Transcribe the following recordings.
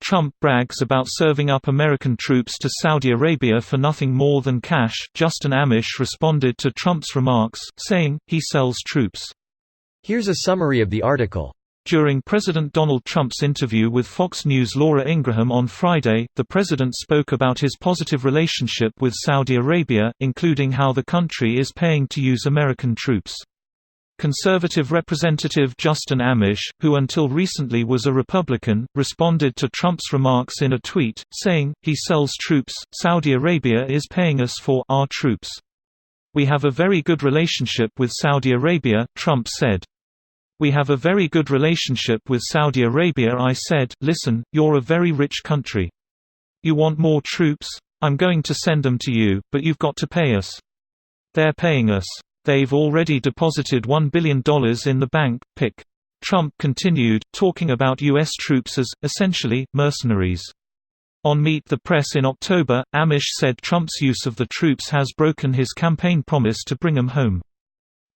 Trump brags about serving up American troops to Saudi Arabia for nothing more than cash. Justin Amish responded to Trump's remarks, saying, he sells troops. Here's a summary of the article. During President Donald Trump's interview with Fox News' Laura Ingraham on Friday, the president spoke about his positive relationship with Saudi Arabia, including how the country is paying to use American troops. Conservative Representative Justin Amish, who until recently was a Republican, responded to Trump's remarks in a tweet, saying, he sells troops, Saudi Arabia is paying us for our troops. We have a very good relationship with Saudi Arabia, Trump said. We have a very good relationship with Saudi Arabia. I said, listen, you're a very rich country. You want more troops? I'm going to send them to you, but you've got to pay us. They're paying us. They've already deposited $1 billion in the bank. Pick. Trump continued, talking about U.S. troops as, essentially, mercenaries. On Meet the Press in October, Amish said Trump's use of the troops has broken his campaign promise to bring them home.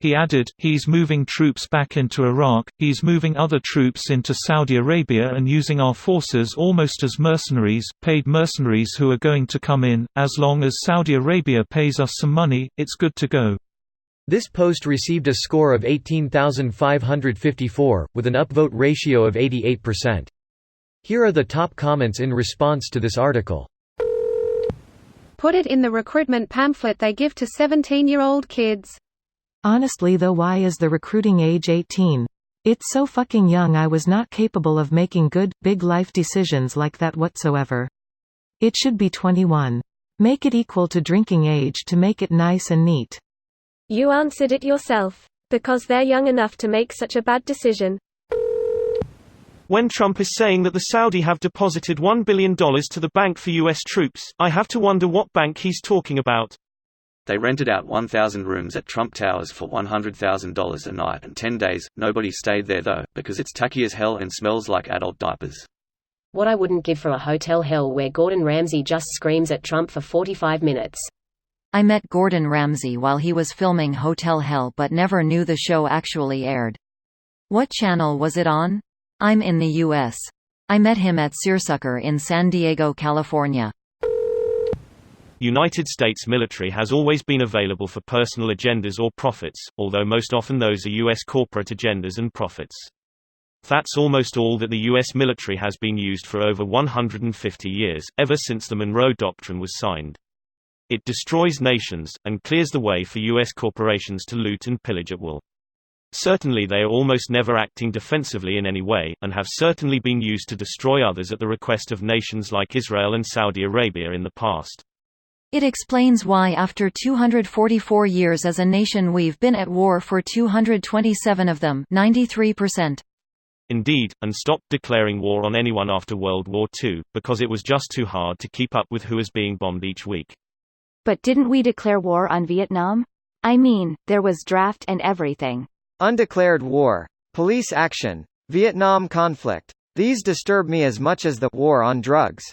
He added, he's moving troops back into Iraq, he's moving other troops into Saudi Arabia and using our forces almost as mercenaries, paid mercenaries who are going to come in. As long as Saudi Arabia pays us some money, it's good to go. This post received a score of 18,554, with an upvote ratio of 88%. Here are the top comments in response to this article. Put it in the recruitment pamphlet they give to 17-year-old kids. Honestly though, why is the recruiting age 18? It's so fucking young. I was not capable of making good, big life decisions like that whatsoever. It should be 21. Make it equal to drinking age to make it nice and neat. You answered it yourself. Because they're young enough to make such a bad decision. When Trump is saying that the Saudi have deposited $1 billion to the bank for U.S. troops, I have to wonder what bank he's talking about. They rented out 1,000 rooms at Trump Towers for $100,000 a night and 10 days. Nobody stayed there though, because it's tacky as hell and smells like adult diapers. What I wouldn't give for a hotel hell where Gordon Ramsay just screams at Trump for 45 minutes. I met Gordon Ramsay while he was filming Hotel Hell but never knew the show actually aired. What channel was it on? I'm in the U.S. I met him at Searsucker in San Diego, California. United States military has always been available for personal agendas or profits, although most often those are U.S. corporate agendas and profits. That's almost all that the U.S. military has been used for over 150 years, ever since the Monroe Doctrine was signed. It destroys nations, and clears the way for U.S. corporations to loot and pillage at will. Certainly they are almost never acting defensively in any way, and have certainly been used to destroy others at the request of nations like Israel and Saudi Arabia in the past. It explains why after 244 years as a nation we've been at war for 227 of them, 93%. Indeed, and stopped declaring war on anyone after World War II, because it was just too hard to keep up with who is being bombed each week. But didn't we declare war on Vietnam? I mean, there was draft and everything. Undeclared war. Police action. Vietnam conflict. These disturb me as much as the war on drugs.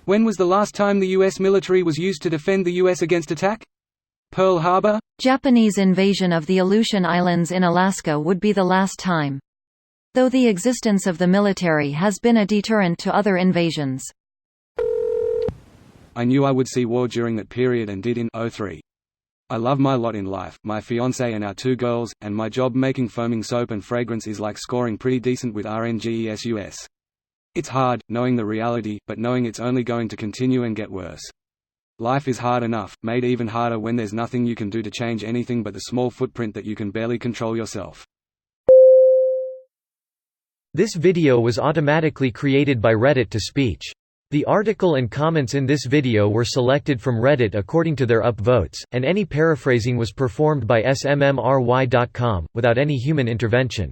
When was the last time the U.S. military was used to defend the U.S. against attack? Pearl Harbor? Japanese invasion of the Aleutian Islands in Alaska would be the last time. Though the existence of the military has been a deterrent to other invasions. I knew I would see war during that period and did in 2003. I love my lot in life, my fiancé and our 2 girls, and my job making foaming soap and fragrance is like scoring pretty decent with RNGESUS. It's hard, knowing the reality, but knowing it's only going to continue and get worse. Life is hard enough, made even harder when there's nothing you can do to change anything but the small footprint that you can barely control yourself. This video was automatically created by Reddit to speech. The article and comments in this video were selected from Reddit according to their upvotes, and any paraphrasing was performed by smmry.com, without any human intervention.